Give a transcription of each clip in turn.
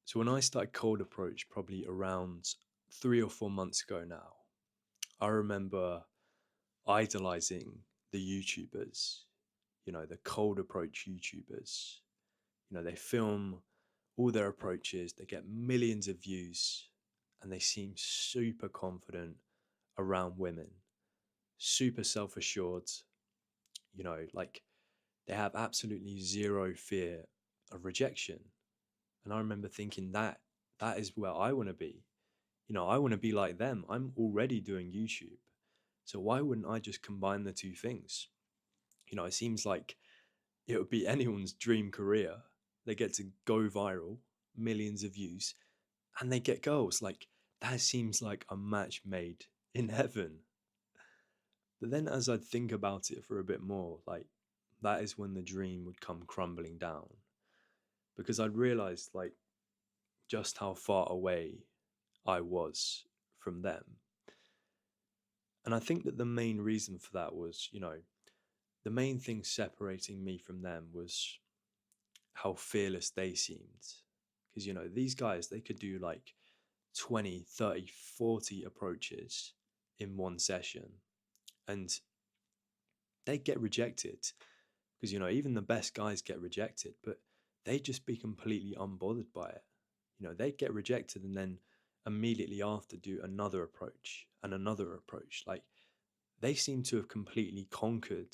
So when I started cold approach probably around 3 or 4 months ago now, I remember idolizing the YouTubers, the cold approach YouTubers. They film all their approaches, they get millions of views, and they seem super confident around women, super self assured, like they have absolutely zero fear of rejection. And I remember thinking that is where I want to be. I want to be like them. I'm already doing YouTube. So why wouldn't I just combine the two things? It seems like it would be anyone's dream career. They get to go viral, millions of views, and they get girls. Like, that seems like a match made in heaven. But then as I'd think about it for a bit more, like, that is when the dream would come crumbling down. Because I'd realized, like, just how far away I was from them. And I think that the main reason for that was, the main thing separating me from them was how fearless they seemed. Because, these guys, they could do like 20, 30, 40 approaches in one session and they get rejected. Because, even the best guys get rejected, but they just be completely unbothered by it. They get rejected and then immediately after do another approach and another approach. Like, they seem to have completely conquered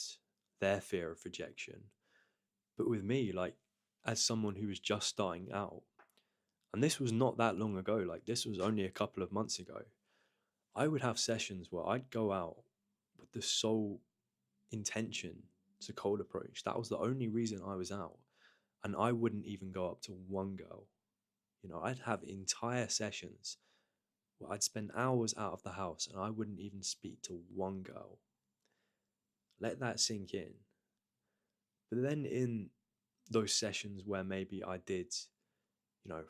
their fear of rejection. But with me, like, as someone who was just starting out, and this was not that long ago, like, this was only a couple of months ago, I would have sessions where I'd go out with the sole intention to cold approach. That was the only reason I was out. And I wouldn't even go up to one girl. I'd have entire sessions where I'd spend hours out of the house and I wouldn't even speak to one girl. Let that sink in. But then in those sessions where maybe I did,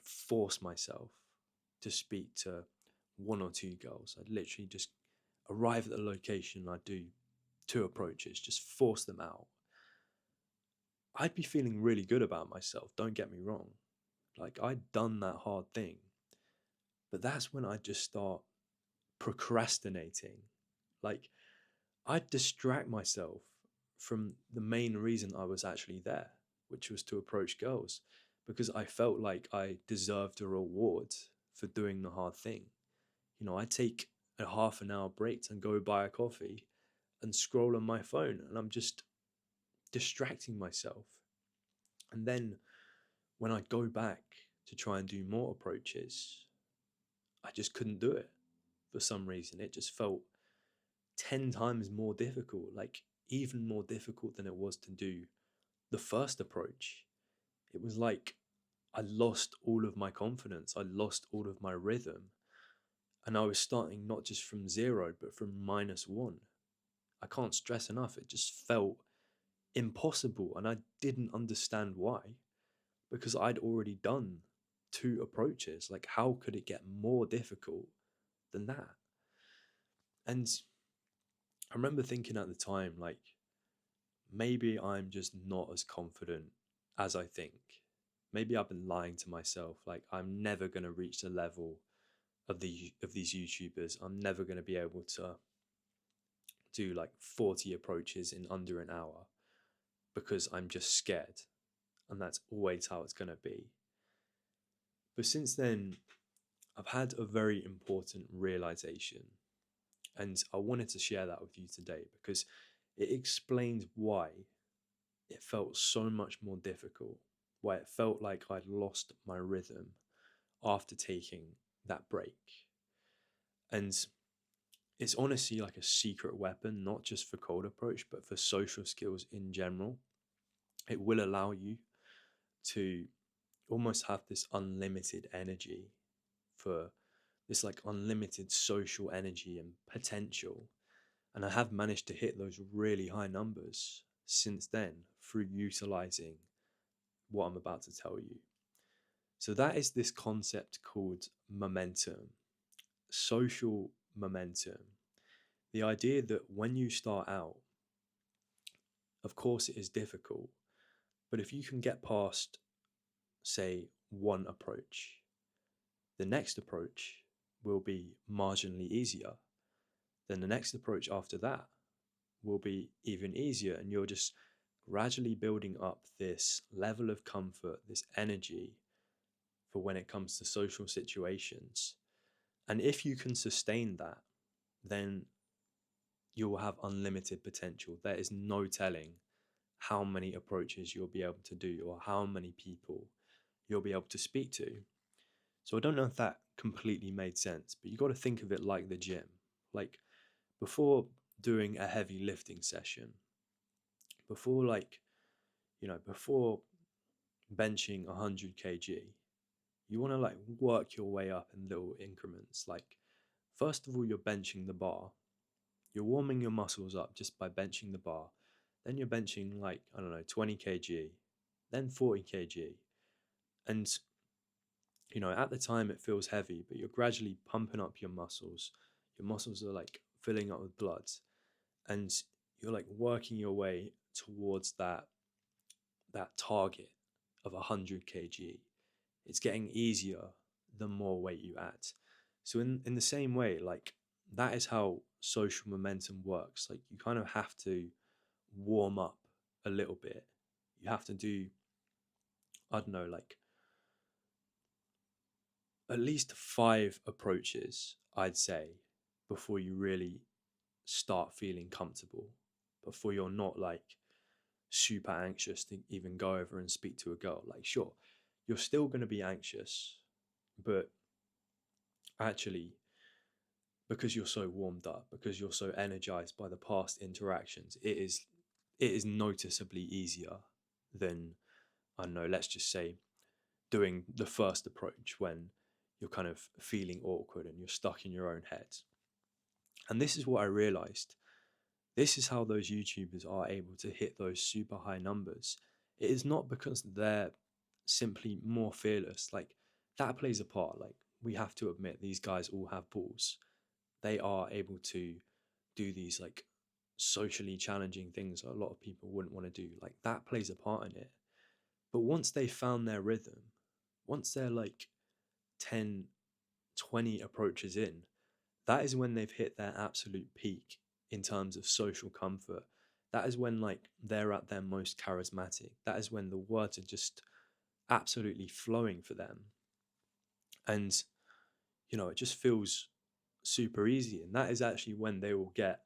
force myself to speak to one or two girls, I'd literally just arrive at the location, I'd do two approaches, just force them out. I'd be feeling really good about myself, don't get me wrong. Like, I'd done that hard thing. But that's when I'd just start procrastinating. Like, I'd distract myself from the main reason I was actually there, which was to approach girls, because I felt like I deserved a reward for doing the hard thing. I'd take a half an hour break and go buy a coffee and scroll on my phone, and I'm just distracting myself. And then when I'd go back to try and do more approaches, I just couldn't do it for some reason. It just felt 10 times more difficult, like even more difficult than it was to do the first approach. It was like I lost all of my confidence, I lost all of my rhythm, and I was starting not just from zero, but from -1. I can't stress enough, it just felt impossible, and I didn't understand why, because I'd already done two approaches. Like, how could it get more difficult than that? And I remember thinking at the time, like, maybe I'm just not as confident as I think. Maybe I've been lying to myself. Like, I'm never gonna reach the level of these YouTubers. I'm never gonna be able to do like 40 approaches in under an hour because I'm just scared, and that's always how it's gonna be. But since then, I've had a very important realization, and I wanted to share that with you today because it explains why it felt so much more difficult, why it felt like I'd lost my rhythm after taking that break. And it's honestly like a secret weapon, not just for cold approach, but for social skills in general. It will allow you to almost have this unlimited energy, for this like unlimited social energy and potential. And I have managed to hit those really high numbers since then through utilizing what I'm about to tell you. So that is this concept called momentum, social momentum. The idea that when you start out, of course it is difficult, but if you can get past, say, one approach, The next approach will be marginally easier. Then the next approach after that will be even easier. And you're just gradually building up this level of comfort, this energy for when it comes to social situations. And if you can sustain that, then you will have unlimited potential. There is no telling how many approaches you'll be able to do or how many people you'll be able to speak to. So I don't know if that completely made sense, but you got to think of it like the gym. Like before doing a heavy lifting session, before before benching 100 kg, you want to like work your way up in little increments. Like first of all, you're benching the bar. You're warming your muscles up just by benching the bar. Then you're benching like, I don't know, 20 kg, then 40 kg. And, at the time it feels heavy, but you're gradually pumping up your muscles. Your muscles are like filling up with blood. And you're like working your way towards that target of 100 kg. It's getting easier the more weight you add. So in the same way, like that is how social momentum works. Like you kind of have to warm up a little bit. You have to do, I don't know, like at least 5 approaches, I'd say, before you really start feeling comfortable, before you're not like super anxious to even go over and speak to a girl. Like, sure, you're still going to be anxious, but actually, because you're so warmed up, because you're so energized by the past interactions, it is noticeably easier than, I don't know, let's just say doing the first approach when you're kind of feeling awkward and you're stuck in your own head. And this is what I realized. This is how those YouTubers are able to hit those super high numbers. It is not because they're simply more fearless. Like that plays a part. Like we have to admit these guys all have balls. They are able to do these like socially challenging things that a lot of people wouldn't want to do. Like that plays a part in it. But once they found their rhythm, once they're like 10, 20 approaches in, that is when they've hit their absolute peak in terms of social comfort. That is when like they're at their most charismatic. That is when the words are just absolutely flowing for them. And it just feels super easy. And that is actually when they will get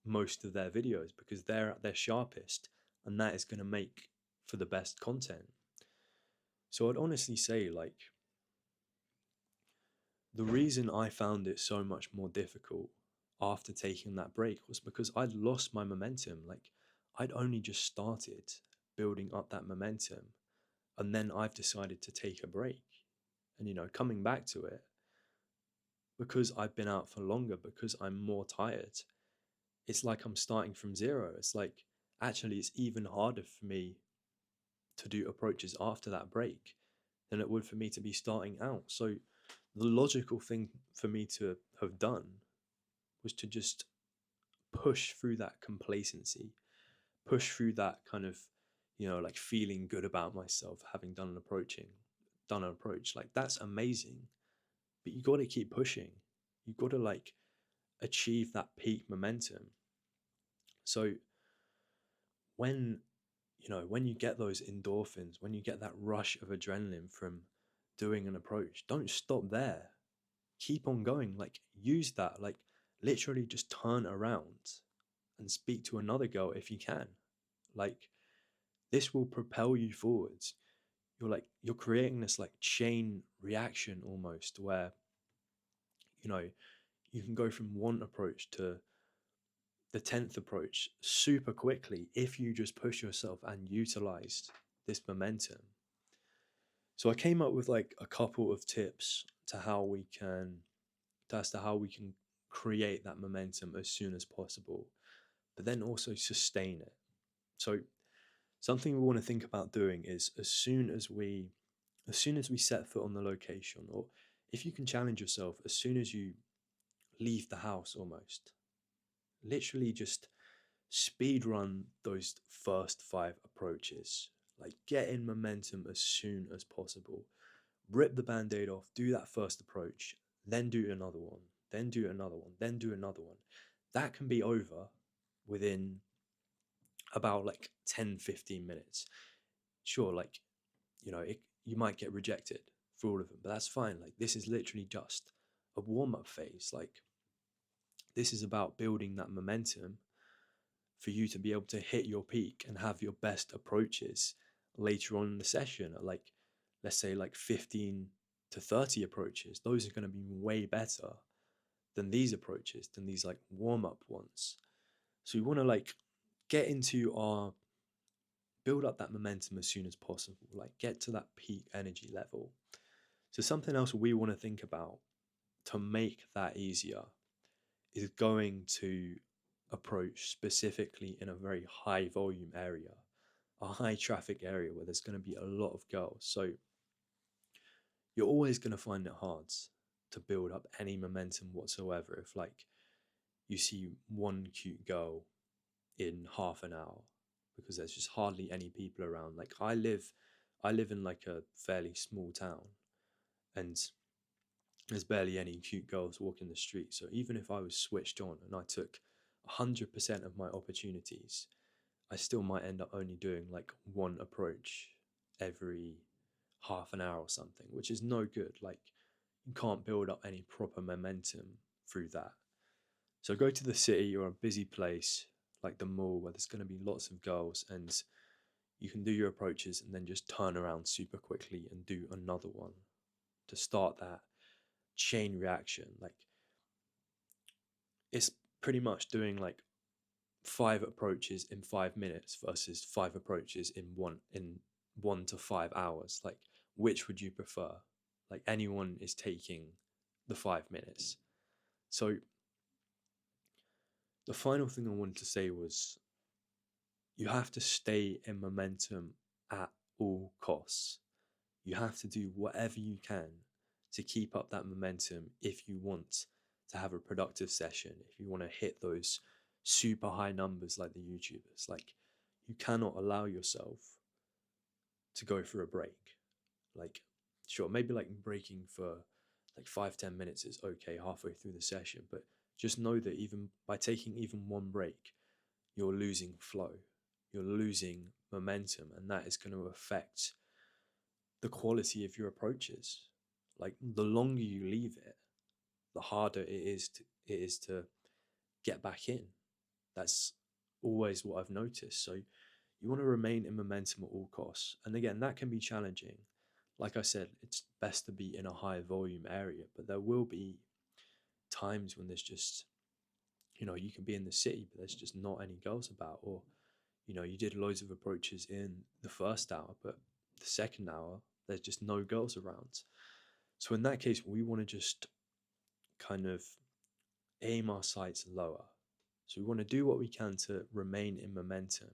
most of their videos because they're at their sharpest and that is going to make for the best content. So I'd honestly say like the reason I found it so much more difficult after taking that break was because I'd lost my momentum. Like I'd only just started building up that momentum and then I've decided to take a break. And coming back to it because I've been out for longer, because I'm more tired, it's like I'm starting from zero. It's like actually it's even harder for me to do approaches after that break than it would for me to be starting out. So the logical thing for me to have done was to just push through that complacency, push through that kind of, like feeling good about myself, having done an approach. Like that's amazing, but you got to keep pushing. You got to like achieve that peak momentum. So when when you get those endorphins, when you get that rush of adrenaline from doing an approach, don't stop there. Keep on going. Like use that. Like literally just turn around and speak to another girl if you can. Like this will propel you forwards. You're creating this like chain reaction almost where you know you can go from one approach to the 10th approach super quickly if you just push yourself and utilize this momentum. So I came up with like a couple of tips as to how we can create that momentum as soon as possible, but then also sustain it. So something we want to think about doing is as soon as we set foot on the location, or if you can challenge yourself as soon as you leave the house, almost literally just speed run those first 5 approaches. Like get in momentum as soon as possible. rip the band-aid off, do that first approach, then do another one, then do another one, then do another one. That can be over within about like 10, 15 minutes. Sure, like, you might get rejected for all of them, but that's fine. Like, this is literally just a warm-up phase. Like, this is about building that momentum for you to be able to hit your peak and have your best approaches later on in the session at, like, let's say like 15 to 30 approaches. Those are going to be way better than these approaches, than these like warm-up ones. So we want to like get into our build up that momentum as soon as possible, like get to that peak energy level. So something else we want to think about to make that easier is going to approach specifically in a very high volume area, a high traffic area where there's going to be a lot of girls. So you're always going to find it hard to build up any momentum whatsoever if like you see one cute girl in half an hour, because there's just hardly any people around. Like I live in like a fairly small town, and there's barely any cute girls walking the street. So even if I was switched on and I took 100% of my opportunities, I still might end up only doing like one approach every half an hour or something, which is no good. Like, you can't build up any proper momentum through that. So go to the city or a busy place like the mall where there's going to be lots of girls, and you can do your approaches and then just turn around super quickly and do another one to start that chain reaction. Like, it's pretty much doing like 5 approaches in 5 minutes versus 5 approaches in 1 to 5 hours. Like, which would you prefer? Like, anyone is taking the 5 minutes. So the final thing I wanted to say was you have to stay in momentum at all costs. You have to do whatever you can to keep up that momentum if you want to have a productive session, if you want to hit those super high numbers like the YouTubers. Like, you cannot allow yourself to go for a break. Like, sure, maybe like breaking for like 5, 10 minutes is okay halfway through the session, but just know that even by taking even one break, you're losing flow, you're losing momentum, and that is going to affect the quality of your approaches. Like, the longer you leave it, the harder it is to get back in. That's always what I've noticed. So you want to remain in momentum at all costs. And again, that can be challenging. Like I said, it's best to be in a high volume area, but there will be times when there's just, you can be in the city, but there's just not any girls about. Or, you did loads of approaches in the first hour, but the second hour, there's just no girls around. So in that case, we want to just kind of aim our sights lower. So we want to do what we can to remain in momentum,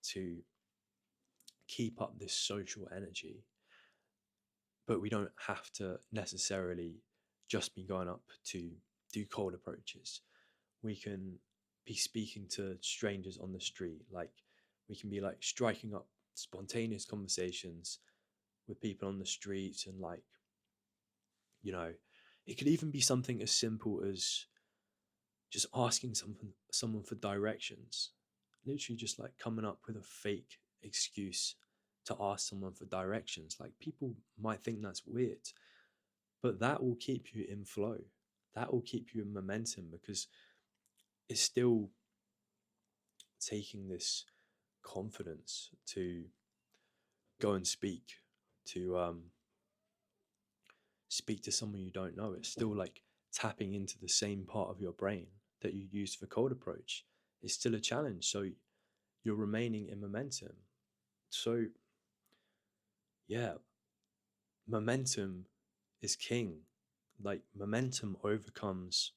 to keep up this social energy, but we don't have to necessarily just be going up to do cold approaches. We can be speaking to strangers on the street. Like, we can be like striking up spontaneous conversations with people on the streets, and like, it could even be something as simple as just asking someone for directions. Literally just like coming up with a fake excuse to ask someone for directions. Like, people might think that's weird, but that will keep you in flow. That will keep you in momentum, because it's still taking this confidence to go and speak to someone you don't know. It's still like tapping into the same part of your brain that you used for cold approach. It's still a challenge. So you're remaining in momentum. So yeah, momentum is king. Like, momentum overcomes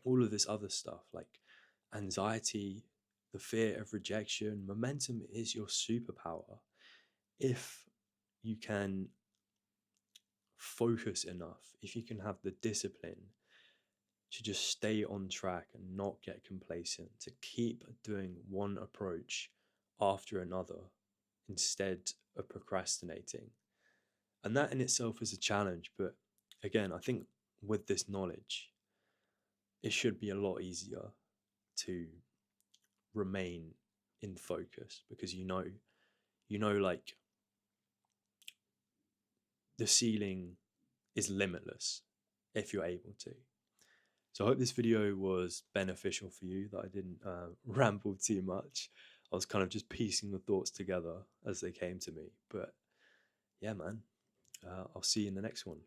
all of this other stuff, like anxiety, the fear of rejection. Momentum is your superpower if you can focus enough, if you can have the discipline to just stay on track and not get complacent, to keep doing one approach after another instead of procrastinating. And that in itself is a challenge. But again, I think with this knowledge, it should be a lot easier to remain in focus because like the ceiling is limitless if you're able to. So I hope this video was beneficial for you, that I didn't ramble too much. I was kind of just piecing the thoughts together as they came to me. But yeah, man, I'll see you in the next one.